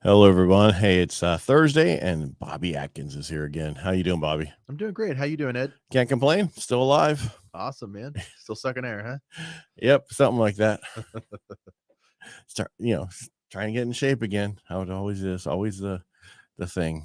Hello, everyone. Hey, it's Thursday, and Bobby Atkins is here again. How you doing, Bobby? I'm doing great. How you doing, Ed? Can't complain. Still alive. Awesome, man. Still sucking air, Yep, something like that. huh? Start, trying to get in shape again. How it always is. Always the thing.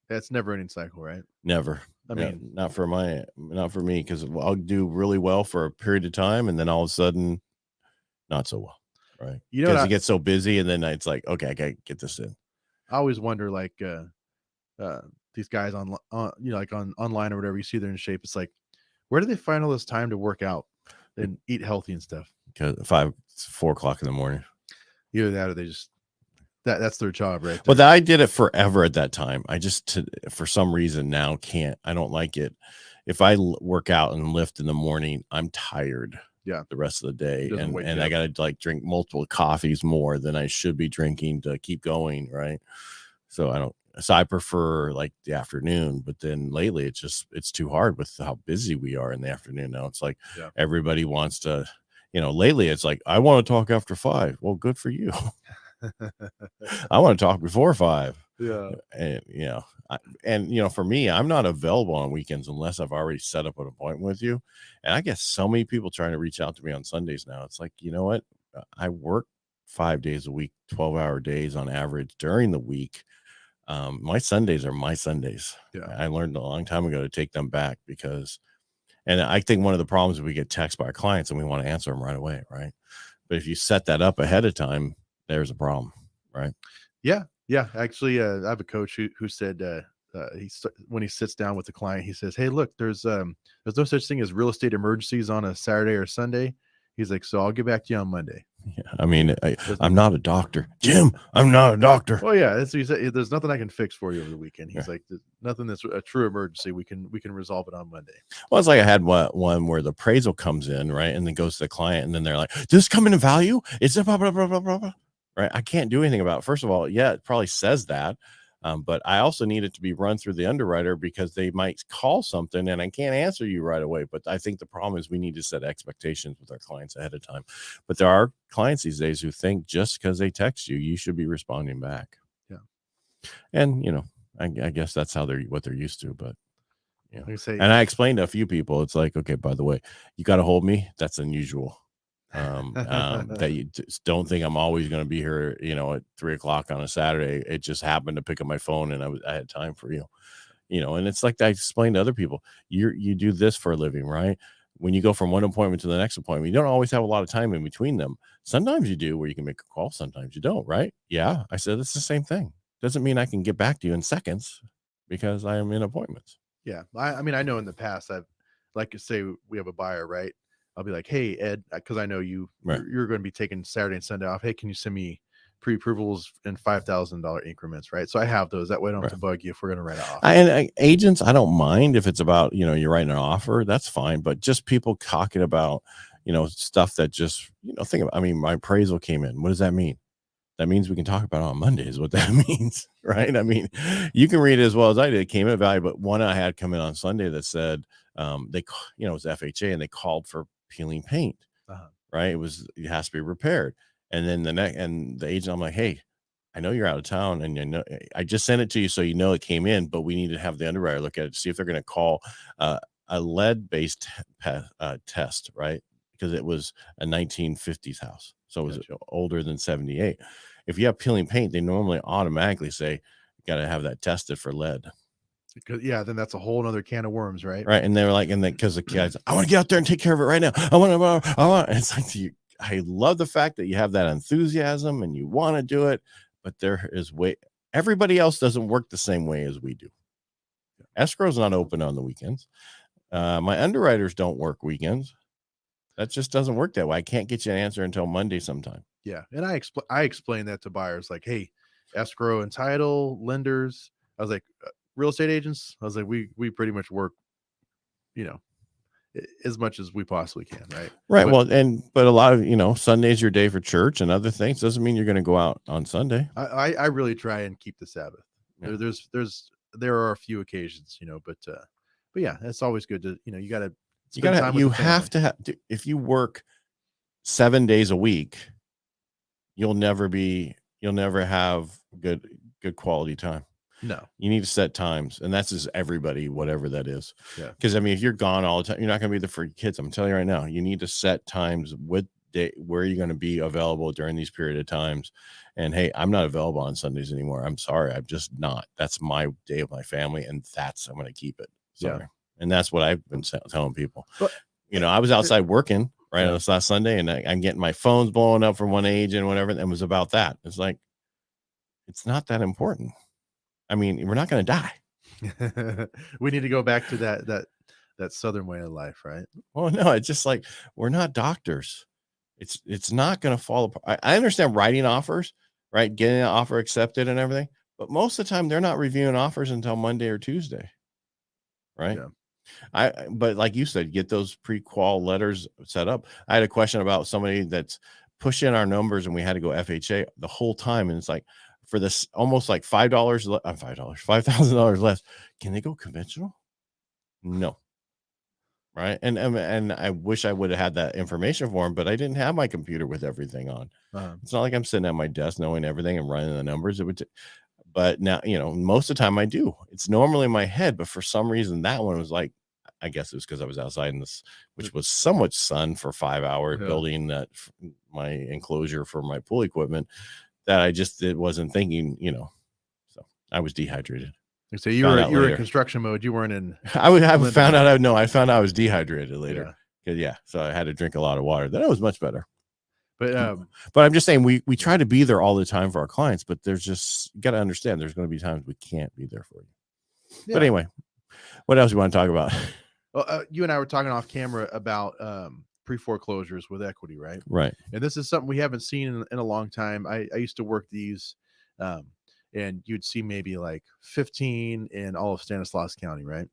That's never-ending cycle, right? Never. I No, mean, not for me, because I'll do really well for a period of time, and then all of a sudden, not so well. Right? you know what Because you get so busy, and then it's like, okay, I gotta get this in. I always wonder, like, these guys like on online or whatever. You see they're in shape. It's like, where do they find all this time to work out and eat healthy and stuff? Because 4 o'clock in the morning. Either that, or they just that's their job, right? Well, I did it forever at that time. I just, for some reason now can't. I don't like it. If I work out and lift in the morning, I'm tired. Yeah. The rest of the day, Doesn't wake and you I up. got to like drink multiple coffees more than I should be drinking to keep going, right? So I don't. So I prefer like the afternoon, but then lately it's too hard with how busy we are in the afternoon now. It's like Yeah. everybody wants to, lately it's like, I want to talk after 5. Well, good for you. I want to talk before 5. Yeah. And for me, I'm not available on weekends unless I've already set up an appointment with you. And I get so many people trying to reach out to me on Sundays now. It's like, you know what? I work 5 days a week, 12-hour days on average during the week. My Sundays are my Sundays. Yeah. I learned a long time ago to take them back and I think one of the problems is we get texts by our clients and we want to answer them right away, right? But if you set that up ahead of time, there's a problem, right? Yeah. Yeah. Actually, I have a coach who said when he sits down with the client, he says, "Hey, look, there's no such thing as real estate emergencies on a Saturday or Sunday." He's like, "So I'll get back to you on Monday." Yeah, I mean, I'm not a doctor, Jim. I'm not a doctor. Well, yeah, that's what he said. There's nothing I can fix for you over the weekend. He's like, "There's nothing that's a true emergency. We can resolve it on Monday." Well, it's like I had one where the appraisal comes in, right, and then goes to the client, and then they're like, "Does this come into value? Is it blah blah blah blah blah blah?" Right? I can't do anything about it. First of all, yeah, it probably says that, but I also need it to be run through the underwriter because they might call something, and I can't answer you right away. But I think the problem is we need to set expectations with our clients ahead of time. But there are clients these days who think just because they text you, you should be responding back. Yeah, and I guess that's what they're used to, but. like I say, And I explained to a few people, it's like, okay, by the way, you got to hold me. That's unusual. That you just don't think I'm always going to be here, at 3 o'clock on a Saturday. It just happened to pick up my phone and I had time for you, and it's like I explained to other people, you do this for a living, right? When you go from one appointment to the next appointment, you don't always have a lot of time in between them. Sometimes you do where you can make a call. Sometimes you don't, right? Yeah. I said, it's the same thing. Doesn't mean I can get back to you in seconds because I am in appointments. yeah. I mean, I know in the past I've, like, to say we have a buyer, right? I'll be like, "Hey, Ed," because I know Right. you're going to be taking Saturday and Sunday off. Hey, can you send me pre-approvals in $5,000 increments, right? So I have those. That way, I don't have to bug you if we're going to write it off. Agents, I don't mind if it's about, you're writing an offer, that's fine. But just people talking about, stuff that just, think about, I mean, my appraisal came in. What does that mean? That means we can talk about it on Monday is what that means, right? I mean, you can read it as well as I did. It came in value, but one I had come in on Sunday that said it was FHA and they called for peeling paint, right? It has to be repaired. And then the agent, I'm like, hey, I know you're out of town and I just sent it to you so it came in, but we need to have the underwriter look at it to see if they're going to call a lead-based test, right? Because it was a 1950s house. So it was older than 78. If you have peeling paint, they normally automatically say, you got to have that tested for lead. Because, yeah, then that's a whole other can of worms, right? Right. And they were like, because the guys, I want to get out there and take care of it right now. I want. And it's like, I love the fact that you have that enthusiasm and you want to do it, but everybody else doesn't work the same way as we do. Escrow's not open on the weekends. My underwriters don't work weekends. That just doesn't work that way. I can't get you an answer until Monday sometime. Yeah. And I explain that to buyers, like, hey, escrow and title, lenders. I was like, real estate agents. I was like, we pretty much work, as much as we possibly can, right? Right. But a lot of, Sunday's your day for church and other things. Doesn't mean you're going to go out on Sunday. I really try and keep the Sabbath. Yeah. There are a few occasions, but yeah, it's always good to, you have to have, if you work 7 days a week, you'll never have good quality time. No. You need to set times, and that's just everybody, whatever that is. Yeah. Because I mean, if you're gone all the time, you're not going to be there for your kids. I'm telling you right now, you need to set times with where you're going to be available during these period of times. And hey, I'm not available on Sundays anymore. I'm sorry, I'm just not. That's my day of my family, and I'm going to keep it. Sorry. Yeah. And that's what I've been telling people. But, I was outside working right on Yeah. this last Sunday, and I'm getting my phones blowing up from one agent and whatever. And it was about that. It's like, it's not that important. I mean, we're not going to die. We need to go back to that Southern way of life, right? Well, no, it's just like, we're not doctors. It's not going to fall apart. I understand writing offers, right? Getting an offer accepted and everything, but most of the time they're not reviewing offers until Monday or Tuesday, right? Yeah. But like you said, get those pre-qual letters set up. I had a question about somebody that's pushing our numbers, and we had to go FHA the whole time, and it's like, for this almost like $5,000 less, can they go conventional? No. Right. And I wish I would have had that information for him, but I didn't have my computer with everything on. It's not like I'm sitting at my desk knowing everything and running the numbers. But now, most of the time I do. It's normally in my head, but for some reason that one was like, I guess it was because I was outside in this, which was so much sun for 5 hours, building my enclosure for my pool equipment, that it wasn't thinking, so I was dehydrated. So you were in construction mode. You weren't in. I found out I was dehydrated later. Yeah. So I had to drink a lot of water. Then it was much better. But I'm just saying, we try to be there all the time for our clients, but there's just, you got to understand, there's going to be times we can't be there for you. Yeah. But anyway, what else you want to talk about? Well, you and I were talking off camera about pre-foreclosures with equity, right? Right. And this is something we haven't seen in a long time. I used to work these, and you'd see maybe like 15 in all of Stanislaus County, right?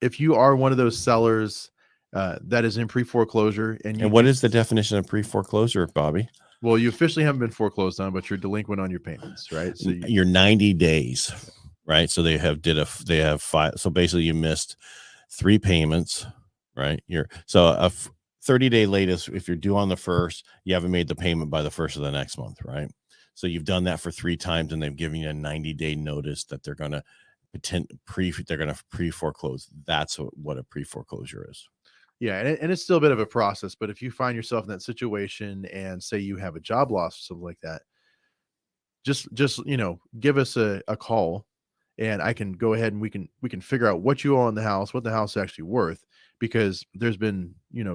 If you are one of those sellers that is in pre-foreclosure, and what is the definition of pre-foreclosure, Bobby? Well, you officially haven't been foreclosed on, but you're delinquent on your payments, right? So you're 90 days, right? So they have 5. So basically you missed 3 payments, right? So a 30-day latest, if you're due on the 1st, you haven't made the payment by the 1st of the next month, right? So you've done that for 3 times, and they've given you a 90-day notice that they're going to pre-foreclose. That's what a pre-foreclosure is. Yeah, and it's still a bit of a process, but if you find yourself in that situation and say you have a job loss or something like that, just give us a call, and I can go ahead and we can figure out what you owe on the house, what the house is actually worth, because there's been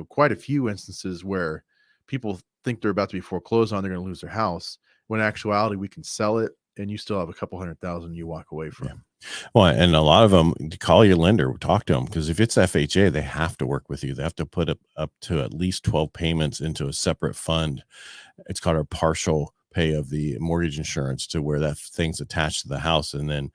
quite a few instances where people think they're about to be foreclosed on, they're going to lose their house, when in actuality we can sell it and you still have a couple $100,000 you walk away from. Yeah. Well, and a lot of them, call your lender, talk to them, because if it's FHA, they have to work with you. They have to put up to at least 12 payments into a separate fund. It's called a partial pay of the mortgage insurance, to where that thing's attached to the house. And then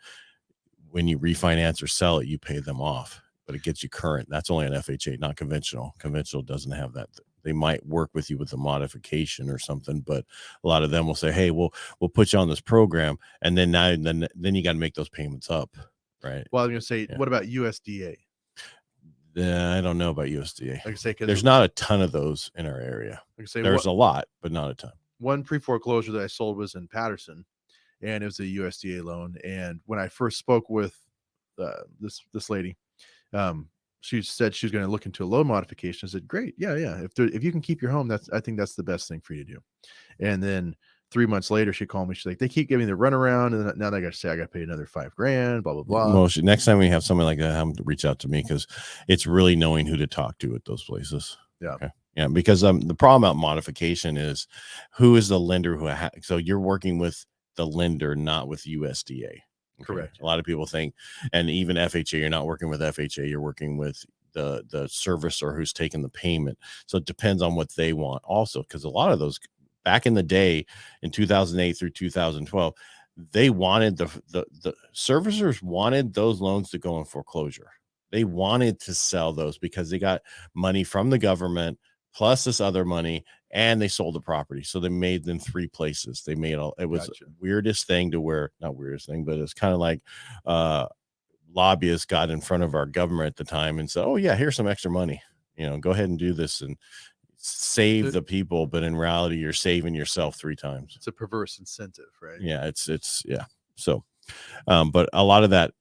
when you refinance or sell it, you pay them off, but it gets you current. That's only an FHA, not conventional. Conventional doesn't have that. They might work with you with a modification or something, but a lot of them will say, hey, we'll put you on this program, and then you got to make those payments up, right? Well, I'm going to say, What about USDA? I don't know about USDA. Like I say, there's not a ton of those in our area. Like I say, there's a lot, but not a ton. One pre-foreclosure that I sold was in Patterson, and it was a USDA loan. And when I first spoke with this lady, she said she was going to look into a loan modification. I said, great. Yeah. If you can keep your home, I think that's the best thing for you to do. And then 3 months later, she called me. She's like, they keep giving me the runaround, and now they got to say I got to pay another $5,000, blah, blah, blah. Well, next time we have something like that, have them reach out to me, because it's really knowing who to talk to at those places. Yeah. Okay. Yeah. Because the problem about modification is, who is the lender so you're working with the lender, not with USDA. Okay. Correct. A lot of people think, and even FHA, you're not working with FHA, you're working with the servicer who's taking the payment. So it depends on what they want also, because a lot of those, back in the day, in 2008 through 2012, they wanted the servicers wanted those loans to go in foreclosure. They wanted to sell those because they got money from the government plus this other money, and they sold the property. So they made them 3 places. They made it was Gotcha. Weirdest thing to where, not weirdest thing, but it's kind of like lobbyists got in front of our government at the time and said, oh yeah, here's some extra money, go ahead and do this. And save the people, but in reality, you're saving yourself 3 times. It's a perverse incentive, right? Yeah, it's yeah. So, but a lot of that,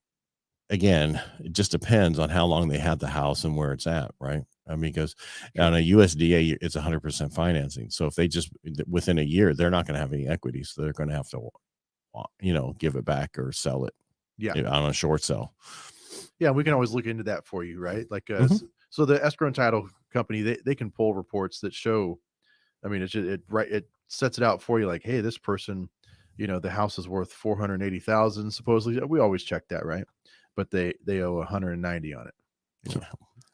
again, it just depends on how long they had the house and where it's at, right? I mean, because on a USDA, it's 100% financing. So if they just within a year, they're not going to have any equity, so they're going to have to, give it back or sell it. Yeah, on a short sell. Yeah, we can always look into that for you, right? Like, so the escrow and title company, they can pull reports that show. I mean, it sets it out for you, like, hey, this person, the house is worth 480,000 supposedly. We always check that, right? But they owe 190 on it.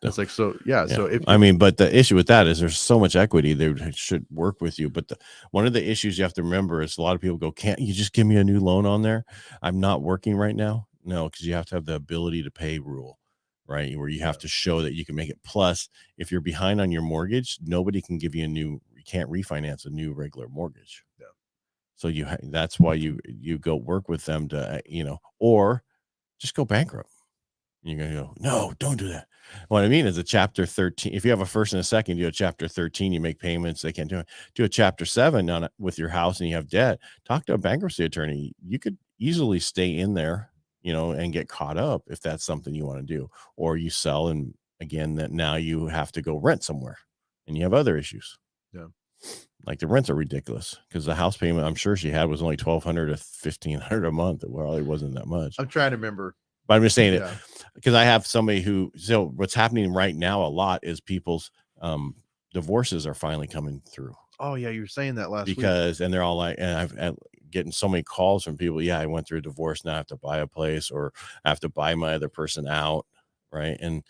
It's like, so yeah. So if but the issue with that is there's so much equity, they should work with you. But one of the issues you have to remember is a lot of people go, can't you just give me a new loan on there? I'm not working right now. No, because you have to have the ability to pay rule, right? Where you have to show that you can make it. Plus, if you're behind on your mortgage, nobody can give you you can't refinance a new regular mortgage. Yeah. So that's why you go work with them to, or just go bankrupt. You're going to go, no, don't do that. What I mean is a chapter 13. If you have a first and a second, you do a chapter 13, you make payments. They can't do it. Do a chapter 7 on it with your house and you have debt. Talk to a bankruptcy attorney. You could easily stay in there, and get caught up if that's something you want to do, or you sell. And again, that now you have to go rent somewhere and you have other issues. Yeah. Like the rents are ridiculous because the house payment I'm sure she had was only $1,200 to $1,500 a month. Well, it wasn't that much. I'm trying to remember. But I'm just saying it because I have somebody so what's happening right now a lot is people's divorces are finally coming through. Oh yeah, you were saying that last week. And they're all like, and I'm getting so many calls from people. Yeah, I went through a divorce. Now I have to buy a place or I have to buy my other person out. Right. And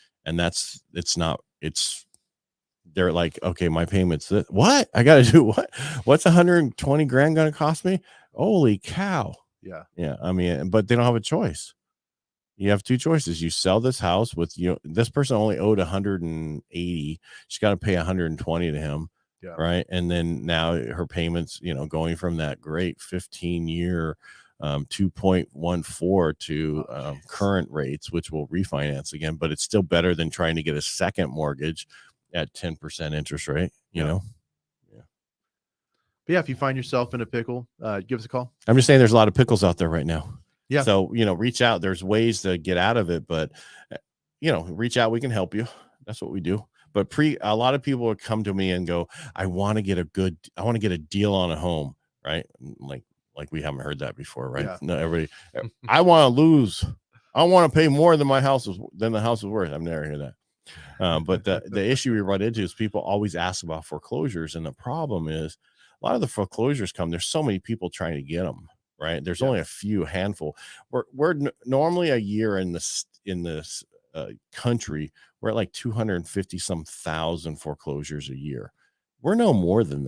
they're like, okay, my payment's this. What? I got to do what? What's 120 grand going to cost me? Holy cow. Yeah. Yeah. I mean, but they don't have a choice. You have 2 choices. You sell this house with, this person only owed 180. She's got to pay 120 to him. Yeah. Right. And then now her payments, going from that great 15-year 2.14 to current rates, which will refinance again, but it's still better than trying to get a second mortgage at 10% interest rate, you know? Yeah. But yeah, if you find yourself in a pickle, give us a call. I'm just saying there's a lot of pickles out there right now. Yeah. So, reach out. There's ways to get out of it, but, reach out. We can help you. That's what we do. But a lot of people would come to me and go, I want to get a deal on a home. Right. Like we haven't heard that before. Right. Yeah. No, everybody, I want to lose. I want to pay more than the house is worth. I've never heard that. But the issue we run into is people always ask about foreclosures. And the problem is a lot of the foreclosures there's so many people trying to get them. Right. There's only a handful. We're normally a year in this country, we're at like 250 some thousand foreclosures a year. We're no more than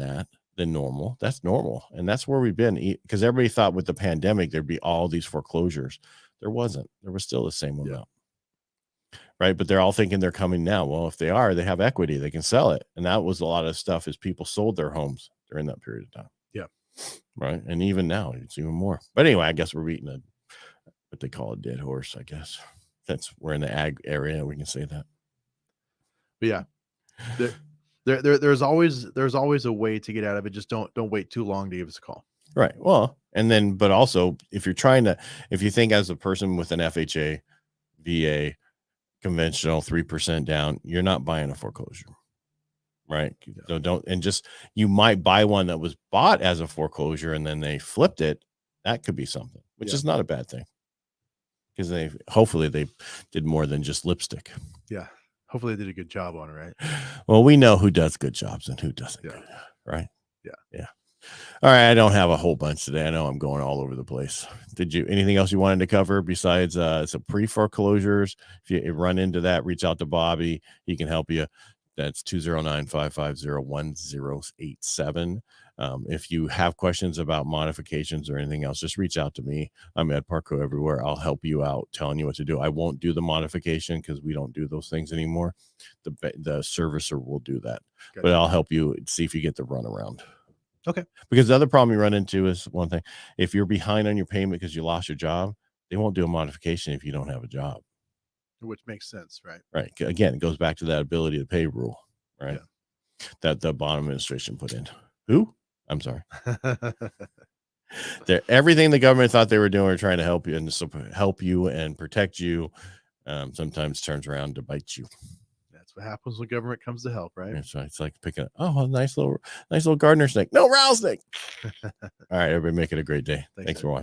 normal. That's normal. And that's where we've been, because everybody thought with the pandemic, there'd be all these foreclosures. There wasn't. There was still the same amount. Right. But they're all thinking they're coming now. Well, if they are, they have equity, they can sell it. And that was a lot of stuff as people sold their homes during that period of time. Yeah. Right. And even now it's even more. But anyway, I guess we're beating what they call a dead horse, I guess. We're in the ag area. We can say that. But yeah, there's always a way to get out of it. Just don't wait too long to give us a call. Right. Well, but also if you think as a person with an FHA, VA, conventional 3% down, you're not buying a foreclosure. Right. Yeah. So you might buy one that was bought as a foreclosure and then they flipped it. That could be something, which is not a bad thing. Because hopefully they did more than just lipstick. Yeah. Hopefully they did a good job on it, right? Well, we know who does good jobs and who doesn't. Yeah. Right? Yeah. Yeah. All right. I don't have a whole bunch today. I know I'm going all over the place. Anything else you wanted to cover besides some pre-foreclosures? If you run into that, reach out to Bobby. He can help you. That's 209-550-1087. If you have questions about modifications or anything else, just reach out to me. I'm at Parcaut everywhere. I'll help you out, telling you what to do. I won't do the modification because we don't do those things anymore. The servicer will do that. Gotcha. But I'll help you see if you get the runaround. Okay. Because the other problem you run into is one thing. If you're behind on your payment because you lost your job, they won't do a modification if you don't have a job. Which makes sense, right? Right. Again, it goes back to that ability to pay rule, right? that the Obama administration put in. Who? I'm sorry. Everything the government thought they were doing, trying to help you and protect you, sometimes turns around to bite you. That's what happens when government comes to help, right? So it's like picking up, a nice little gardener snake. No, rattlesnake. All right, everybody, make it a great day. Thanks for watching.